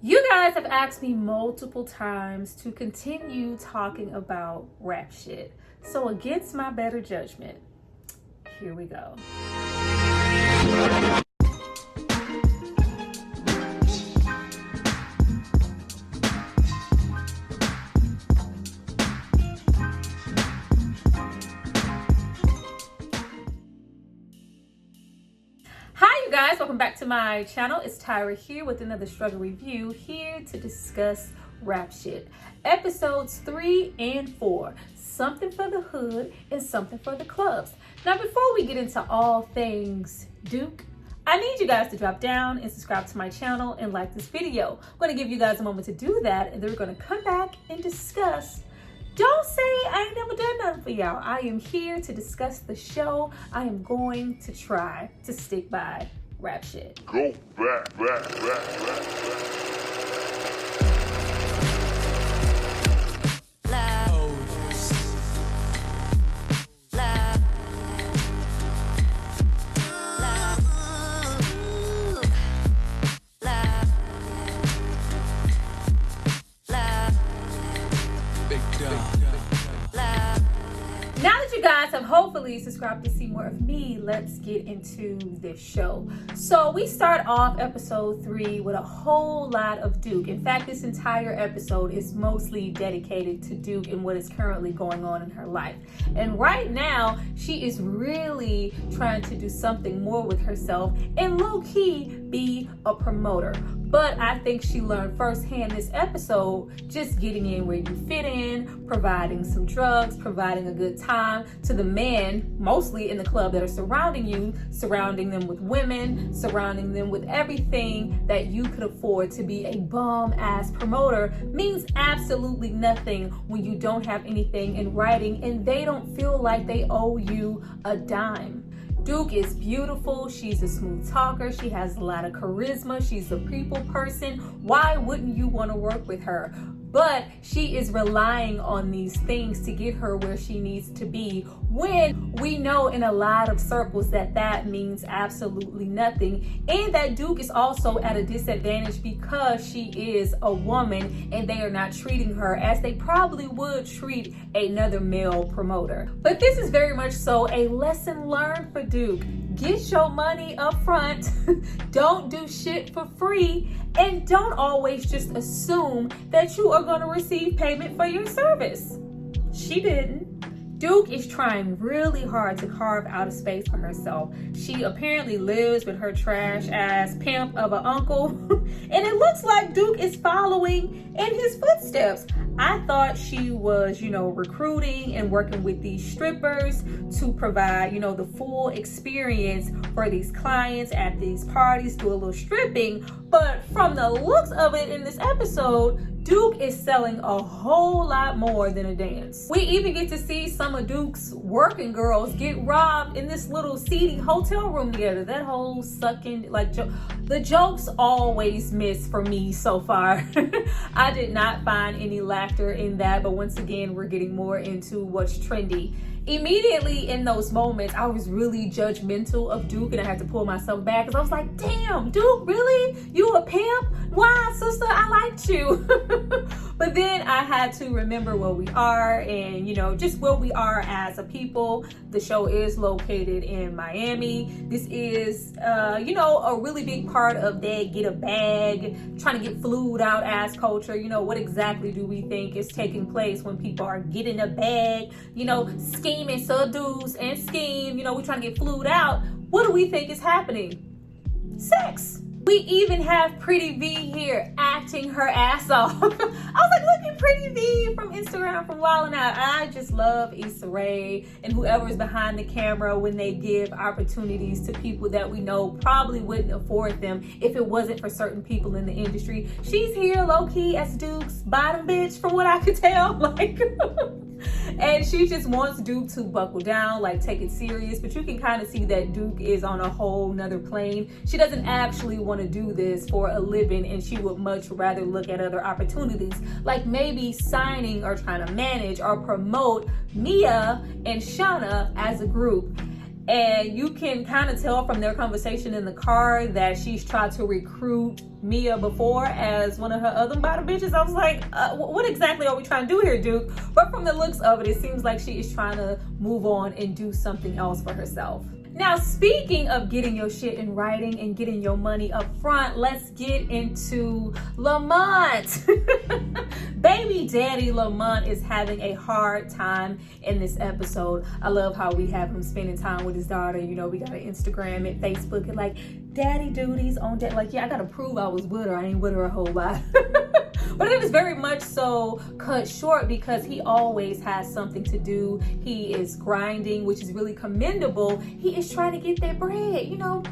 You guys have asked me multiple times to continue talking about rap shit. So against my better judgment, here we go. Guys, welcome back to my channel. It's Tyra here with another struggle review, here to discuss rap shit. Episodes 3 and 4, something for the hood and something for the clubs. Now, before we get into all things Duke, I need you guys to drop down and subscribe to my channel and like this video. I'm going to give you guys a moment to do that, and then we're going to come back and discuss. Don't say I ain't never done nothing for y'all. I am here to discuss the show. I am going to try to stick by rap shit. Go back. Now that you guys have hopefully subscribed to see more of me, let's get into this show. So we start off episode 3 with a whole lot of Duke. In fact, this entire episode is mostly dedicated to Duke and what is currently going on in her life. And right now, she is really trying to do something more with herself and low-key be a promoter. But I think she learned firsthand this episode, just getting in where you fit in, providing some drugs, providing a good time to the men, mostly in the club, that are surrounding you, surrounding them with women, surrounding them with everything that you could afford. To be a bum-ass promoter means absolutely nothing when you don't have anything in writing and they don't feel like they owe you a dime. Duke is beautiful. She's a smooth talker. She has a lot of charisma. She's a people person. Why wouldn't you want to work with her? But she is relying on these things to get her where she needs to be, when we know in a lot of circles that means absolutely nothing. And that Duke is also at a disadvantage because she is a woman and they are not treating her as they probably would treat another male promoter. But this is very much so a lesson learned for Duke. Get your money up front. Don't do shit for free. And don't always just assume that you are going to receive payment for your service. She didn't. Duke is trying really hard to carve out a space for herself. She apparently lives with her trash ass pimp of an uncle. And it looks like Duke is following in his footsteps. I thought she was, recruiting and working with these strippers to provide, the full experience for these clients at these parties, do a little stripping. But from the looks of it in this episode, Duke is selling a whole lot more than a dance. We even get to see some of Duke's working girls get robbed in this little seedy hotel room together. That whole sucking, the jokes always miss for me so far. I did not find any laughter in that, but once again, we're getting more into what's trendy. Immediately in those moments, I was really judgmental of Duke and I had to pull myself back because I was like, damn, Duke, really? You a pimp? Why, sister? I liked you. But then I had to remember where we are and, just where we are as a people. The show is located in Miami. This is, a really big part of that get a bag, trying to get flued out ass culture. What exactly do we think is taking place when people are getting a bag, scheme and seduce and scheme, we're trying to get flued out. What do we think is happening? Sex. We even have Pretty V here acting her ass off. I was like, look at Pretty V from Instagram from Wildin' Out. I just love Issa Rae and whoever is behind the camera when they give opportunities to people that we know probably wouldn't afford them if it wasn't for certain people in the industry. She's here low-key as Duke's bottom bitch from what I could tell. And she just wants Duke to buckle down, take it serious. But you can kind of see that Duke is on a whole nother plane. She doesn't actually want to do this for a living, and she would much rather look at other opportunities, like maybe signing or trying to manage or promote Mia and Shauna as a group. And you can kind of tell from their conversation in the car that she's tried to recruit Mia before as one of her other bottom bitches. I was like, what exactly are we trying to do here, Duke? But from the looks of it, it seems like she is trying to move on and do something else for herself. Now, speaking of getting your shit in writing and getting your money up front, let's get into Lamont. Baby daddy Lamont is having a hard time in this episode. I love how we have him spending time with his daughter. You know, we got an Instagram and Facebook and like daddy duties on that. Like, yeah, I gotta prove I was with her. I ain't with her a whole lot. But it was very much so cut short because he always has something to do. He is grinding, which is really commendable. He is trying to get that bread, you know,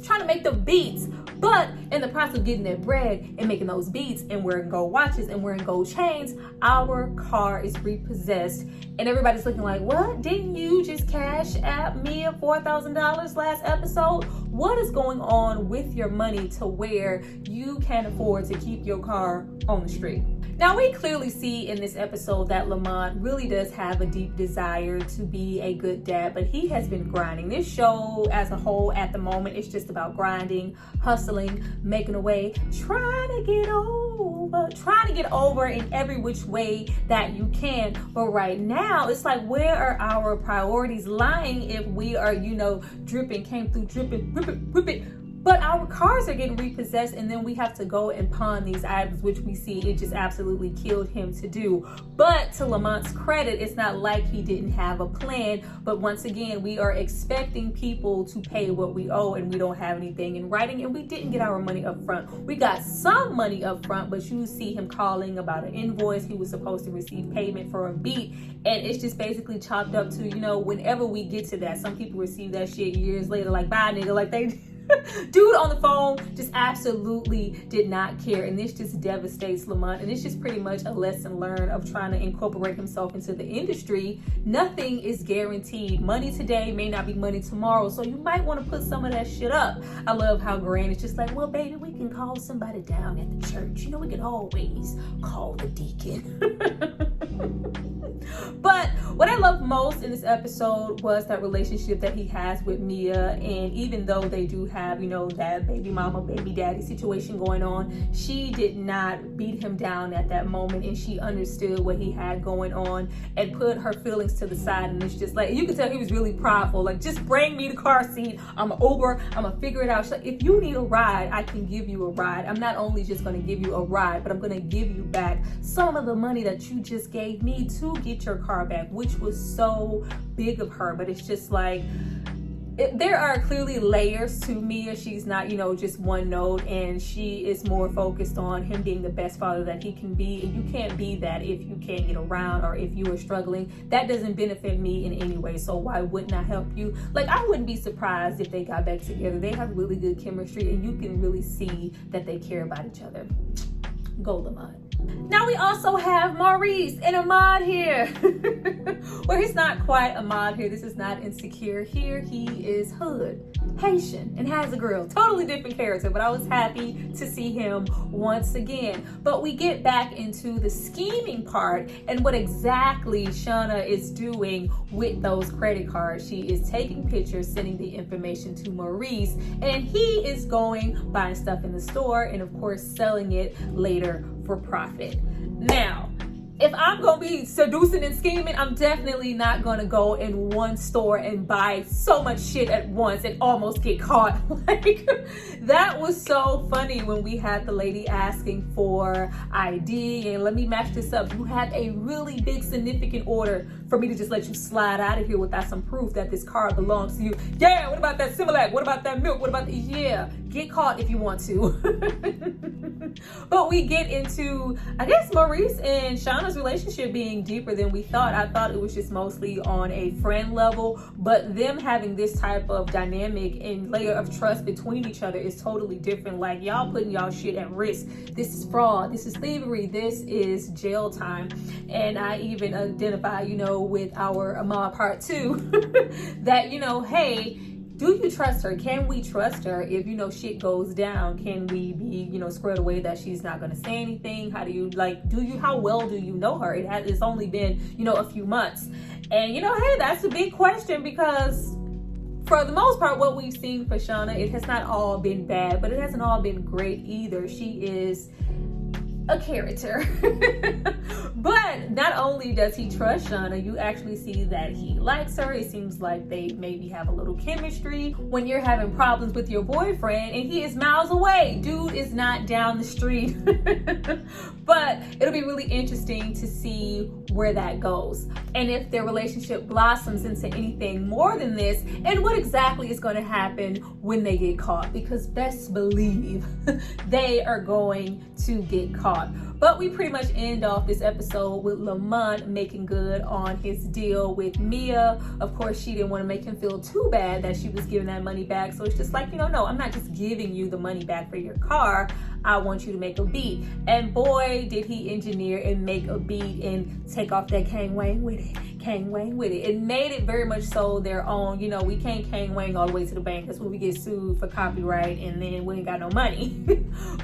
trying to make the beats. But in the process of getting that bread and making those beats and wearing gold watches and wearing gold chains, our car is repossessed. And everybody's looking like, what? Didn't you just cash app Mia $4,000 last episode? What is going on with your money to where you can't afford to keep your car on the street? Now, we clearly see in this episode that Lamont really does have a deep desire to be a good dad, but he has been grinding. This show as a whole at the moment is just about grinding, hustling, making a way, trying to get over in every which way that you can. But right now, it's like, where are our priorities lying if we are, you know, dripping, but our cars are getting repossessed, and then we have to go and pawn these items, which we see it just absolutely killed him to do. But to Lamont's credit, it's not like he didn't have a plan. But once again, we are expecting people to pay what we owe, and we don't have anything in writing, and we didn't get our money up front. We got some money up front, but you see him calling about an invoice. He was supposed to receive payment for a beat, and it's just basically chopped up to, you know, whenever we get to that. Some people receive that shit years later, like, bye, nigga, like they... Dude on the phone just absolutely did not care, and this just devastates Lamont, and it's just pretty much a lesson learned of trying to incorporate himself into the industry. Nothing is guaranteed. Money today may not be money tomorrow, so you might want to put some of that shit up. I love how Gran is just like, well, baby, we can call somebody down at the church. You know, we can always call the deacon. But what I love most in this episode was that relationship that he has with Mia, and even though they do have, you know, that baby mama, baby daddy situation going on, she did not beat him down at that moment, and she understood what he had going on and put her feelings to the side. And it's just like, you can tell he was really prideful, like, just bring me the car seat, I'm Uber, I'm gonna figure it out. She's like, if you need a ride, I can give you a ride. I'm not only just gonna give you a ride, but I'm gonna give you back some of the money that you just gave me to get your car back, which was so big of her. But it's just like, there are clearly layers to Mia. She's not, you know, just one note, and she is more focused on him being the best father that he can be. And you can't be that if you can't get around or if you are struggling. That doesn't benefit me in any way, so why wouldn't I help you? Like, I wouldn't be surprised if they got back together. They have really good chemistry, and you can really see that they care about each other. Go Lamont. Now we also have Maurice and Ahmad here. Well, he's not quite Ahmad here. This is not Insecure. Here he is hood, Haitian, and has a girl. Totally different character, but I was happy to see him once again. But we get back into the scheming part and what exactly Shauna is doing with those credit cards. She is taking pictures, sending the information to Maurice, and he is going, buying stuff in the store, and of course selling it later for profit. Now, if I'm gonna be seducing and scheming, I'm definitely not gonna go in one store and buy so much shit at once and almost get caught. Like, that was so funny when we had the lady asking for ID and let me match this up. You had a really big significant order for me to just let you slide out of here without some proof that this car belongs to you. Yeah, what about that Similac? What about that milk? What about the, yeah, get caught if you want to. But we get into, I guess, Maurice and Shauna's relationship being deeper than we thought. I thought it was just mostly on a friend level, but them having this type of dynamic and layer of trust between each other is totally different. Like, y'all putting y'all shit at risk. This is fraud. This is thievery. This is jail time. And I even identify, you know, with our Ahmad part 2 that, you know, hey, do you trust her? Can we trust her if, you know, shit goes down? Can we be, you know, squared away that she's not going to say anything? How do you, like, how well do you know her? It's only been, you know, a few months. And, you know, hey, that's a big question because for the most part, what we've seen for Shauna, it has not all been bad, but it hasn't all been great either. She is a character. But not only does he trust Shauna, you actually see that he likes her. It seems like they maybe have a little chemistry. When you're having problems with your boyfriend and he is miles away, dude is not down the street. But it'll be really interesting to see where that goes, and if their relationship blossoms into anything more than this, and what exactly is going to happen when they get caught, because best believe they are going to get caught. But we pretty much end off this episode with Lamont making good on his deal with Mia. Of course, she didn't want to make him feel too bad that she was giving that money back. So it's just like, no, I'm not just giving you the money back for your car. I want you to make a beat. And boy, did he engineer and make a beat and take off that Kang Wang with it. Kang Wang with it. It made it very much so their own. We can't Kang Wang all the way to the bank. That's when we get sued for copyright and then we ain't got no money.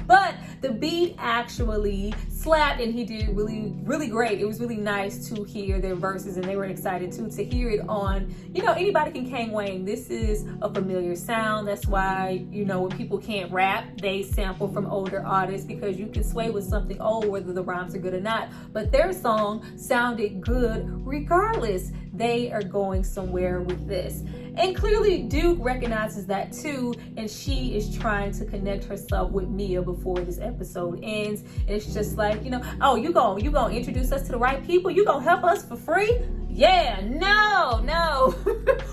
But the beat actually slapped and he did really, really great. It was really nice to hear their verses, and they were excited too to hear it on, anybody can Kang Wang. This is a familiar sound. That's why, when people can't rap, they sample from older artists, because you can sway with something old whether the rhymes are good or not. But their song sounded good regardless. They are going somewhere with this. And clearly Duke recognizes that too, and she is trying to connect herself with Mia before this episode ends. And it's just like, oh, you gonna introduce us to the right people? You gonna help us for free? Yeah, no.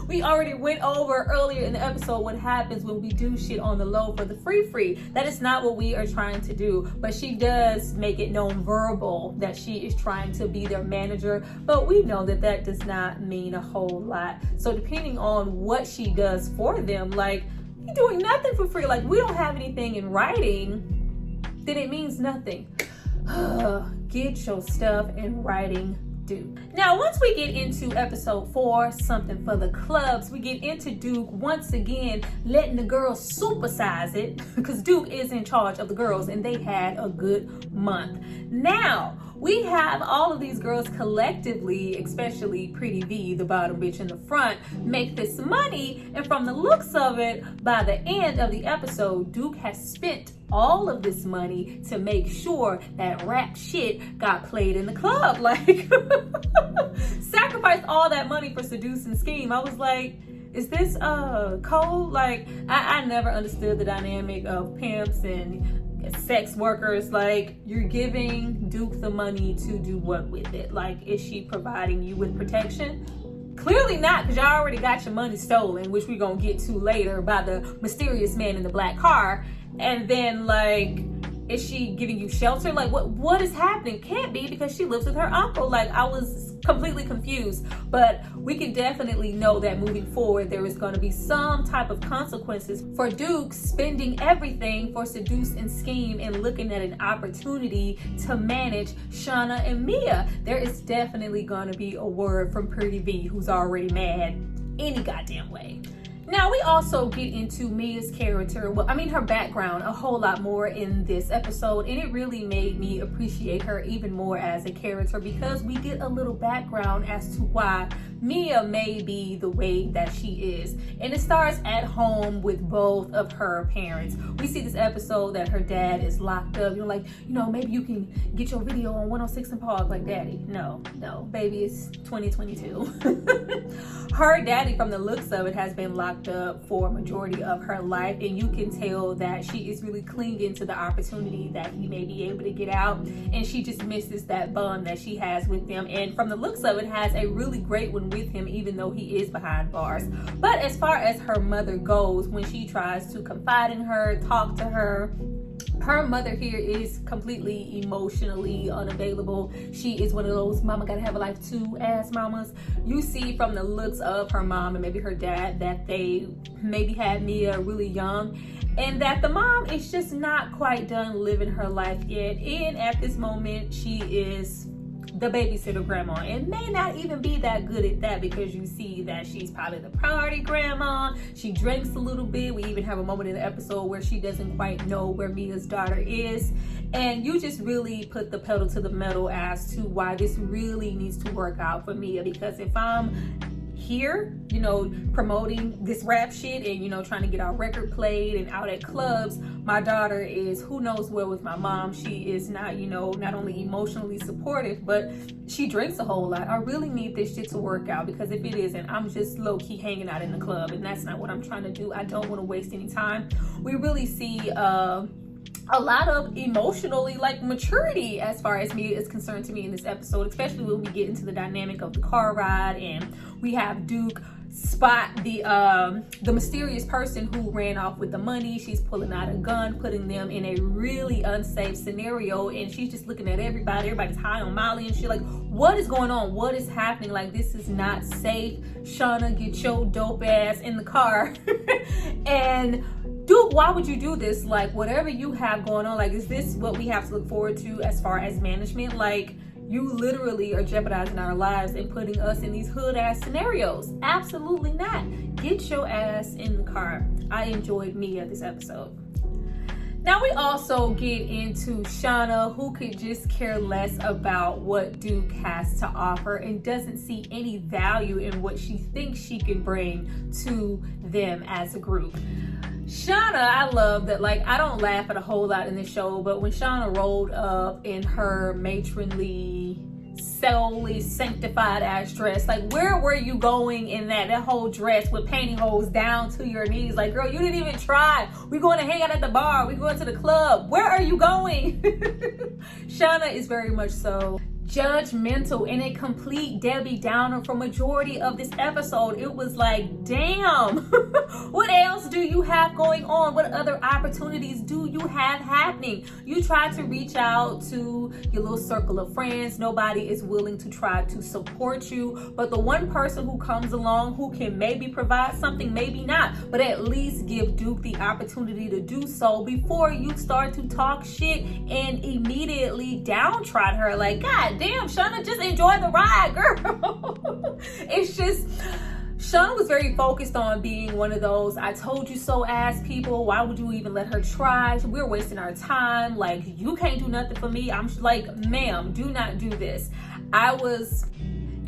We already went over earlier in the episode what happens when we do shit on the low for the free. That is not what we are trying to do. But she does make it known verbal that she is trying to be their manager. But we know that does not mean a whole lot. So depending on what she does for them, like, you're doing nothing for free. Like, we don't have anything in writing, then it means nothing. Get your stuff in writing. Now, once we get into episode 4, something for the clubs, we get into Duke once again letting the girls supersize it, because Duke is in charge of the girls and they had a good month. Now, we have all of these girls collectively, especially Pretty V, the bottom bitch in the front, make this money, and from the looks of it, by the end of the episode, Duke has spent all of this money to make sure that rap shit got played in the club. Like, sacrificed all that money for Seduce and Scheme. I was like, is this code? Like, I never understood the dynamic of pimps and sex workers. Like, you're giving Duke the money to do what with it? Like, is she providing you with protection? Clearly not, because y'all already got your money stolen, which we're gonna get to later, by the mysterious man in the black car. And then, like, is she giving you shelter? Like, what is happening? Can't be, because she lives with her uncle. Like, I was completely confused. But we can definitely know that moving forward, there is going to be some type of consequences for Duke spending everything for Seduce and Scheme and looking at an opportunity to manage Shauna and Mia. There is definitely going to be a word from Pretty V, who's already mad any goddamn way. Now, we also get into Mia's character, her background, a whole lot more in this episode, and it really made me appreciate her even more as a character, because we get a little background as to why Mia may be the way that she is. And it starts at home with both of her parents. We see this episode that her dad is locked up. Maybe you can get your video on 106 and Park. Like, daddy, no, baby, it's 2022. Her daddy, from the looks of it, has been locked up for a majority of her life, and you can tell that she is really clinging to the opportunity that he may be able to get out, and she just misses that bond that she has with them, and from the looks of it, has a really great one with him, even though he is behind bars. But as far as her mother goes, when she tries to confide in her, talk to her mother here is completely emotionally unavailable. She is one of those mama gotta have a life too ass mamas. You see from the looks of her mom and maybe her dad that they maybe had Mia really young, and that the mom is just not quite done living her life yet. And at this moment, she is the babysitter grandma, and may not even be that good at that, because you see that she's probably the party grandma. She drinks a little bit. We even have a moment in the episode where she doesn't quite know where Mia's daughter is, and you just really put the pedal to the metal as to why this really needs to work out for Mia. Because if I'm here, you know, promoting this rap shit and, you know, trying to get our record played and out at clubs. My daughter is who knows where with my mom. She is not, you know, not only emotionally supportive, but she drinks a whole lot. I really need this shit to work out, because if it isn't, I'm just low-key hanging out in the club, and that's not what I'm trying to do. I don't want to waste any time. We really see a lot of emotionally like maturity as far as me is concerned to me in this episode, especially when we get into the dynamic of the car ride and we have Duke spot the mysterious person who ran off with the money. She's pulling out a gun, putting them in a really unsafe scenario, and she's just looking at everybody. Everybody's high on Molly and shit. Like, what is going on? What is happening? Like, this is not safe. Shauna, get your dope ass in the car. And Duke, why would you do this? Like, whatever you have going on, like, is this what we have to look forward to as far as management? Like, you literally are jeopardizing our lives and putting us in these hood ass scenarios. Absolutely not. Get your ass in the car. I enjoyed Mia this episode. Now we also get into Shauna, who could just care less about what Duke has to offer and doesn't see any value in what she thinks she can bring to them as a group. Shauna, I love that, like, I don't laugh at a whole lot in this show, but when Shauna rolled up in her matronly, solely sanctified ass dress, like, where were you going in that whole dress with pantyhose down to your knees? Like, girl, you didn't even try. We're going to hang out at the bar. We're going to the club. Where are you going? Shauna is very much so judgmental and a complete Debbie Downer for majority of this episode. It was like, damn, what else do you have going on? What other opportunities do you have happening? You try to reach out to your little circle of friends. Nobody is willing to try to support you, but the one person who comes along who can maybe provide something, maybe not, but at least give Duke the opportunity to do so before you start to talk shit and immediately downtrod her. Like, God damn, Shauna, just enjoy the ride, girl. It's just, Shauna was very focused on being one of those I told you so ass people. Why would you even let her try? We're wasting our time. Like, you can't do nothing for me. I'm like, ma'am, do not do this. I was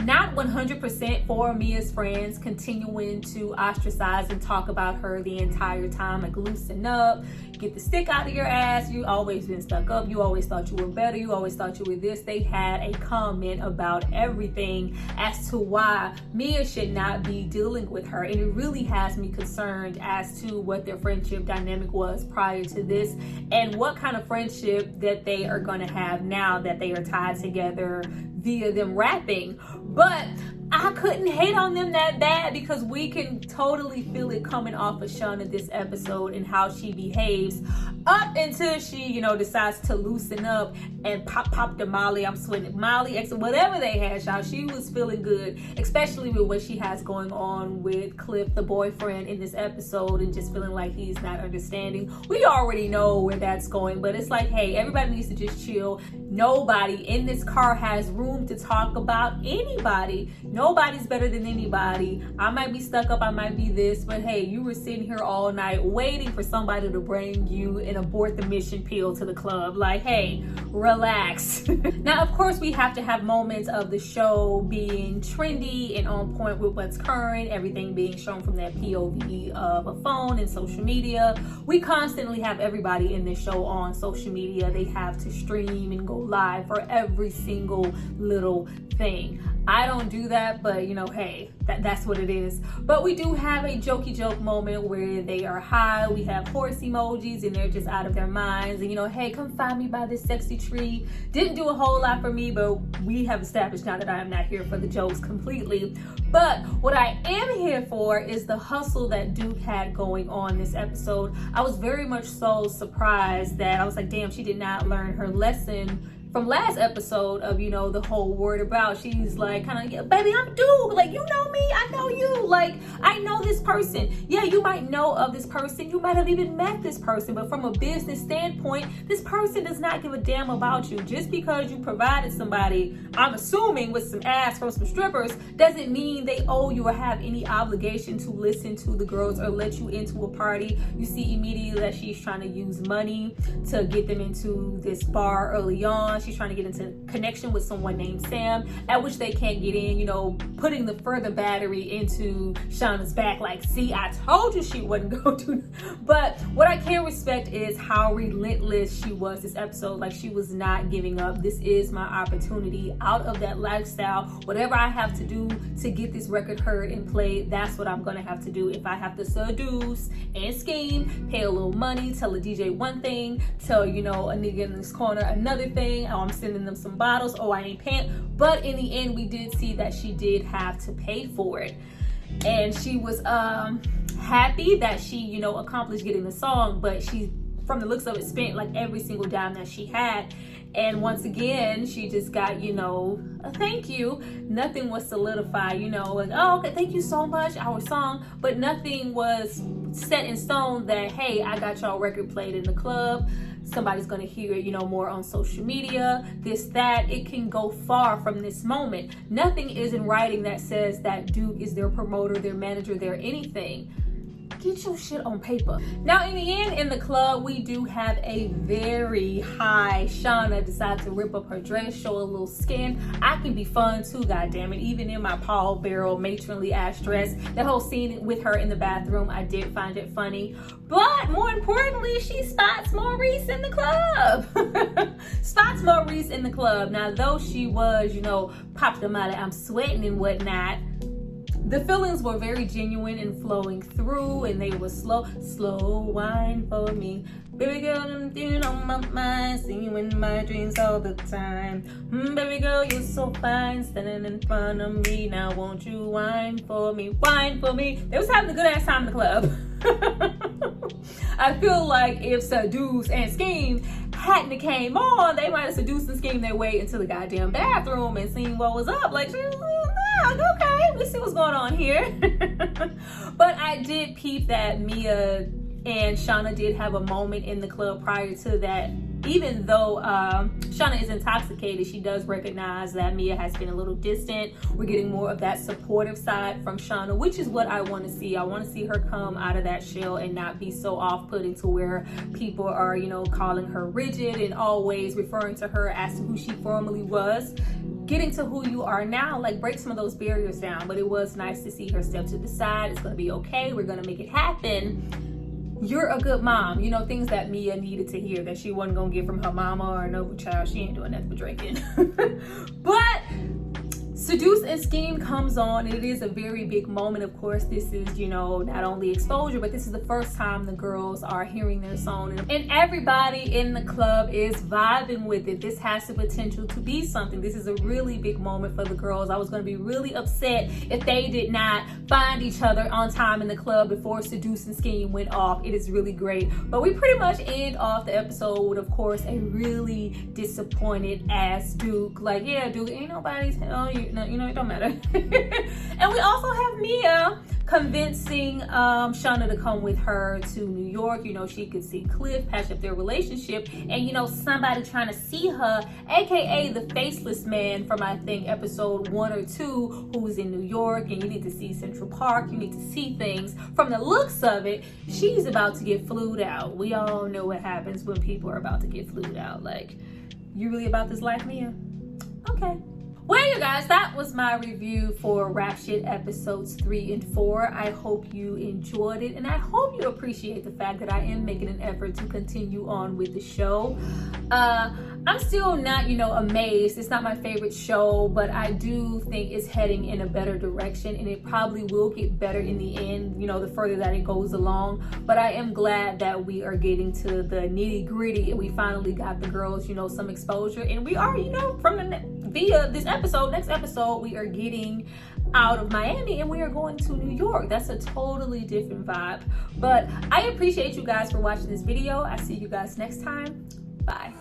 not 100% for Mia's friends continuing to ostracize and talk about her the entire time. Like, loosen up, get the stick out of your ass. You always been stuck up. You always thought you were better. You always thought you were this. They had a comment about everything as to why Mia should not be dealing with her. And it really has me concerned as to what their friendship dynamic was prior to this and what kind of friendship that they are going to have now that they are tied together via them rapping. But I couldn't hate on them that bad because we can totally feel it coming off of Shauna this episode and how she behaves up until she, you know, decides to loosen up and pop the Molly. I'm sweating Molly, X, whatever they had, y'all. She was feeling good, especially with what she has going on with Cliff, the boyfriend, in this episode, and just feeling like he's not understanding. We already know where that's going, but it's like, hey, everybody needs to just chill. Nobody in this car has room to talk about anybody. Nobody's better than anybody. I might be stuck up, I might be this, but hey, you were sitting here all night waiting for somebody to bring you an abort the mission pill to the club. Like, hey, relax. Now, of course, we have to have moments of the show being trendy and on point with what's current, everything being shown from that POV of a phone and social media. We constantly have everybody in this show on social media. They have to stream and go live for every single little thing. I don't do that, but you know, hey, that's what it is. But we do have a jokey joke moment where they are high. We have horse emojis and they're just out of their minds. And you know, hey, come find me by this sexy tree. Didn't do a whole lot for me, but we have established now that I am not here for the jokes completely. But what I am here for is the hustle that Duke had going on this episode. I was very much so surprised that I was like, damn, she did not learn her lesson from last episode of, you know, the whole word about. She's like, kind of, yeah, baby, I'm Duke. Like, you know me, I know you. Like, I know this person. Yeah, you might know of this person. You might have even met this person. But from a business standpoint, this person does not give a damn about you. Just because you provided somebody, I'm assuming, with some ass from some strippers, doesn't mean they owe you or have any obligation to listen to the girls or let you into a party. You see immediately that she's trying to use money to get them into this bar early on. down. She's trying to get into connection with someone named Sam, at which they can't get in, you know, putting the further battery into Shauna's back. Like, see, I told you she wasn't going to. But what I can respect is how relentless she was this episode. Like, she was not giving up. This is my opportunity out of that lifestyle. Whatever I have to do to get this record heard and played, that's what I'm gonna have to do. If I have to seduce and scheme, pay a little money, tell a DJ one thing, tell, you know, a nigga in this corner another thing, oh, I'm sending them some bottles, oh, I ain't paying. But in the end, we did see that she did have to pay for it. And she was happy that she, you know, accomplished getting the song, but she, from the looks of it, spent like every single dime that she had. And once again, she just got, you know, a thank you. Nothing was solidified, you know, like, oh, okay, thank you so much, our song. But nothing was set in stone that, hey, I got y'all record played in the club. Somebody's going to hear it, you know, more on social media, this, that. It can go far from this moment. Nothing is in writing that says that Duke is their promoter, their manager, their anything. Get your shit on paper. Now, in the end, in the club, we do have a very high Shauna decide to rip up her dress, show a little skin. I can be fun too, goddammit. Even in my Paul Bearer matronly ass dress, the whole scene with her in the bathroom, I did find it funny. But more importantly, she spots Maurice in the club. Spots Maurice in the club. Now, though she was, you know, popped them out, I'm sweating and whatnot, the feelings were very genuine and flowing through, and they were slow wine for me. Baby girl, I'm doing on my mind, seeing you in my dreams all the time. Baby girl, you're so fine, standing in front of me. Now won't you wine for me, wine for me. They was having a good ass time in the club. I feel like if Seduce and Scheme hadn't came on, they might have seduced and schemed their way into the goddamn bathroom and seen what was up. Like, okay, we see what's going on here. But I did peep that Mia and Shauna did have a moment in the club prior to that. Even though Shauna is intoxicated, she does recognize that Mia has been a little distant. We're getting more of that supportive side from Shauna, which is what I want to see. I want to see her come out of that shell and not be so off-putting to where people are, you know, calling her rigid and always referring to her as to who she formerly was. Getting to who you are now, like, break some of those barriers down. But it was nice to see her step to the side. It's going to be okay. We're going to make it happen. You're a good mom. You know, things that Mia needed to hear that she wasn't going to get from her mama or no child. She ain't doing nothing but drinking. But Seduce and Scheme comes on. It is a very big moment. Of course, this is, you know, not only exposure, but this is the first time the girls are hearing their song. And everybody in the club is vibing with it. This has the potential to be something. This is a really big moment for the girls. I was going to be really upset if they did not find each other on time in the club before Seduce and Scheme went off. It is really great. But we pretty much end off the episode with, of course, a really disappointed ass Duke. Like, yeah, Duke, ain't nobody's hell. You know, it don't matter. And we also have Mia convincing Shauna to come with her to New York. You know, she could see Cliff, patch up their relationship, and, you know, somebody trying to see her, aka the faceless man from, I think, episode 1 or 2, who's in New York, and you need to see Central Park, you need to see things. From the looks of it, she's about to get flued out. We all know what happens when people are about to get flued out. Like, you really about this life, Mia? Okay. Well, you guys, that was my review for Rap Shit episodes 3 and 4. I hope you enjoyed it, and I hope you appreciate the fact that I am making an effort to continue on with the show. I'm still not, you know, amazed. It's not my favorite show, but I do think it's heading in a better direction, and it probably will get better in the end, you know, the further that it goes along. But I am glad that we are getting to the nitty-gritty, and we finally got the girls, you know, some exposure, and we are, you know, from via this episode, next episode, we are getting out of Miami and we are going to New York. That's a totally different vibe. But I appreciate you guys for watching this video. I see you guys next time. Bye.